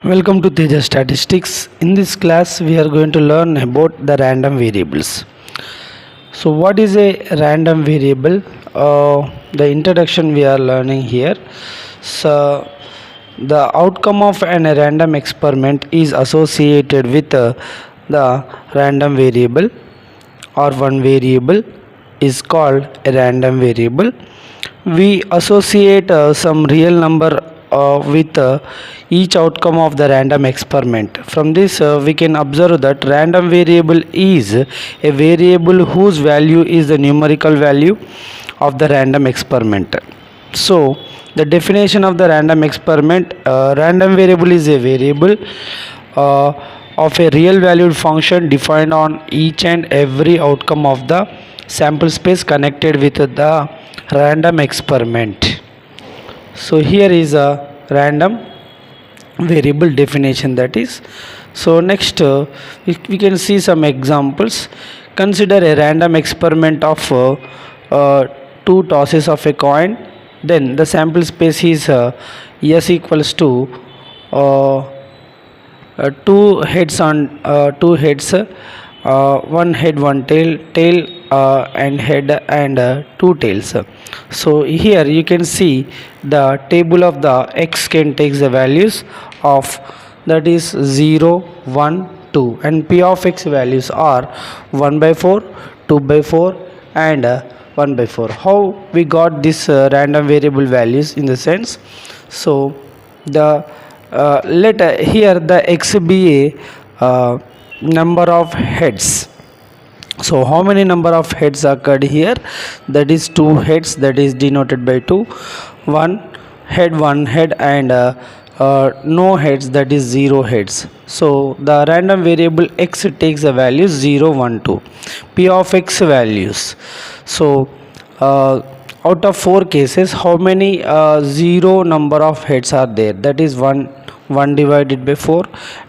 Welcome to Teja Statistics. In this class, we are going to learn about the random variables. So, what is a random variable? The introduction we are learning here. So, the outcome of a random experiment is associated with the random variable, or one variable is called a random variable. We associate some real number with each outcome of the random experiment. From this we can observe that random variable is a variable whose value is the numerical value of the random experiment. So the definition of the random experiment: random variable is a variable uh, of a real valued function defined on each and every outcome of the sample space connected with the random experiment. So here is a random variable definition, that is. So next we can see some examples. Consider a random experiment of two tosses of a coin. Then the sample space is s equals to two heads, one head, one tail, and head, and two tails. So here you can see the table of the x can take the values of, that is 0, 1, 2, and p of x values are 1 by 4, 2 by 4, and 1 by 4. How we got this random variable values? In the sense, so the let here the x be a number of heads. So how many number of heads occurred here? That is two heads, that is denoted by 2. One head, and no heads, that is 0 heads. So the random variable x takes the values 0, 1, 2, p of x values. So out of 4 cases, how many 0 number of heads are there? That is 1 divided by 4.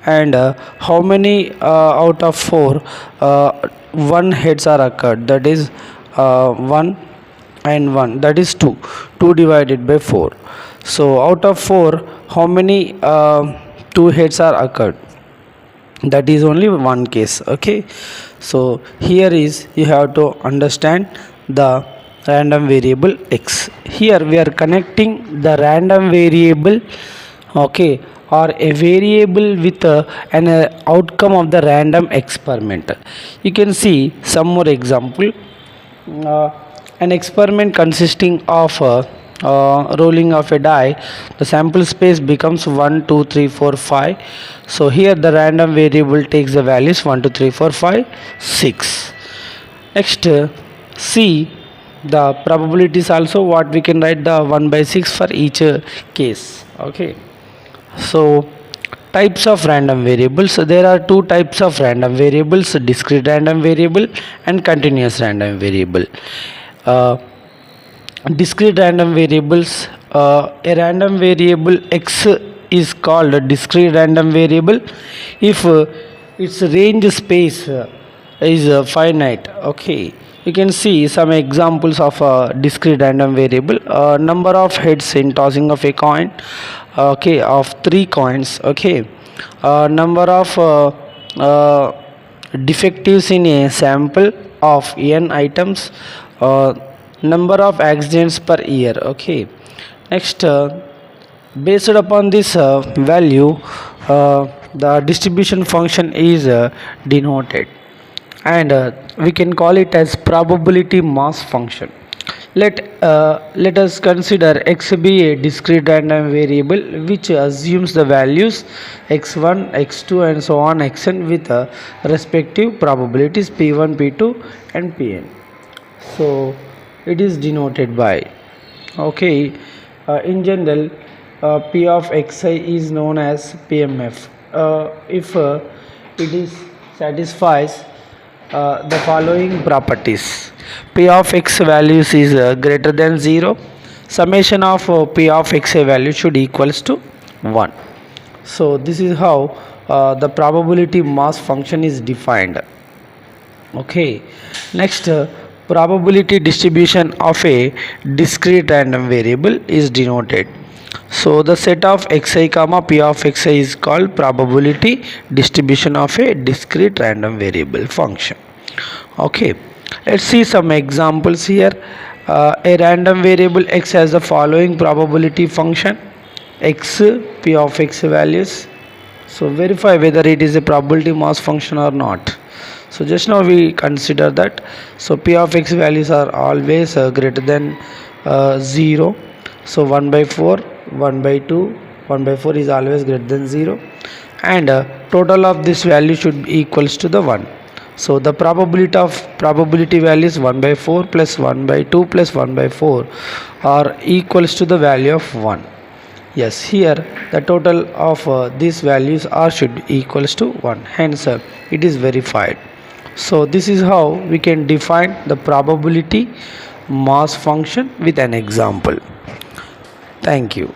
And how many out of 4 1 heads are occurred? That is 1 and 1, that is 2 divided by 4. So out of 4, how many 2 heads are occurred? That is only one case. Okay, so here is, you have to understand the random variable x. Here we are connecting the random variable, okay, or a variable with an outcome of the random experiment. You can see some more example. An experiment consisting of rolling of a die, the sample space becomes 1, 2, 3, 4, 5. So here the random variable takes the values 1, 2, 3, 4, 5, 6. Next see the probabilities also. What we can write, the 1 by 6 for each case. Okay, so types of random variables. So there are two types of random variables: discrete random variable and continuous random variable. Discrete random variables, a random variable x is called a discrete random variable if its range space is finite. Okay, you can see some examples of discrete random variable. Number of heads in tossing of a coin, okay, of 3 coins. Okay, number of defectives in a sample of n items, number of accidents per year. Okay, next based upon this value, the distribution function is denoted, and we can call it as probability mass function. Let us consider x be a discrete random variable which assumes the values x1, x2, and so on xn with respective probabilities p1, p2, and pn. So it is denoted by, okay, in general p of xi is known as pmf if it is satisfies the following properties: p of x values is greater than 0, summation of p of xi value should equals to 1. So this is how the probability mass function is defined. Okay, next probability distribution of a discrete random variable is denoted. So the set of xi comma p of xi is called probability distribution of a discrete random variable function. Okay, let's see some examples here. A random variable x has the following probability function: x p of x values. So verify whether it is a probability mass function or not. So just now we consider that. So p of x values are always greater than 0. So 1 by 4, 1 by 2, 1 by 4 is always greater than 0, and total of this value should be equals to the 1. So the probability value is 1 by 4 plus 1 by 2 plus 1 by 4 are equals to the value of 1. Yes, here the total of these values are should be equals to 1. Hence it is verified. So this is how we can define the probability mass function with an example. Thank you.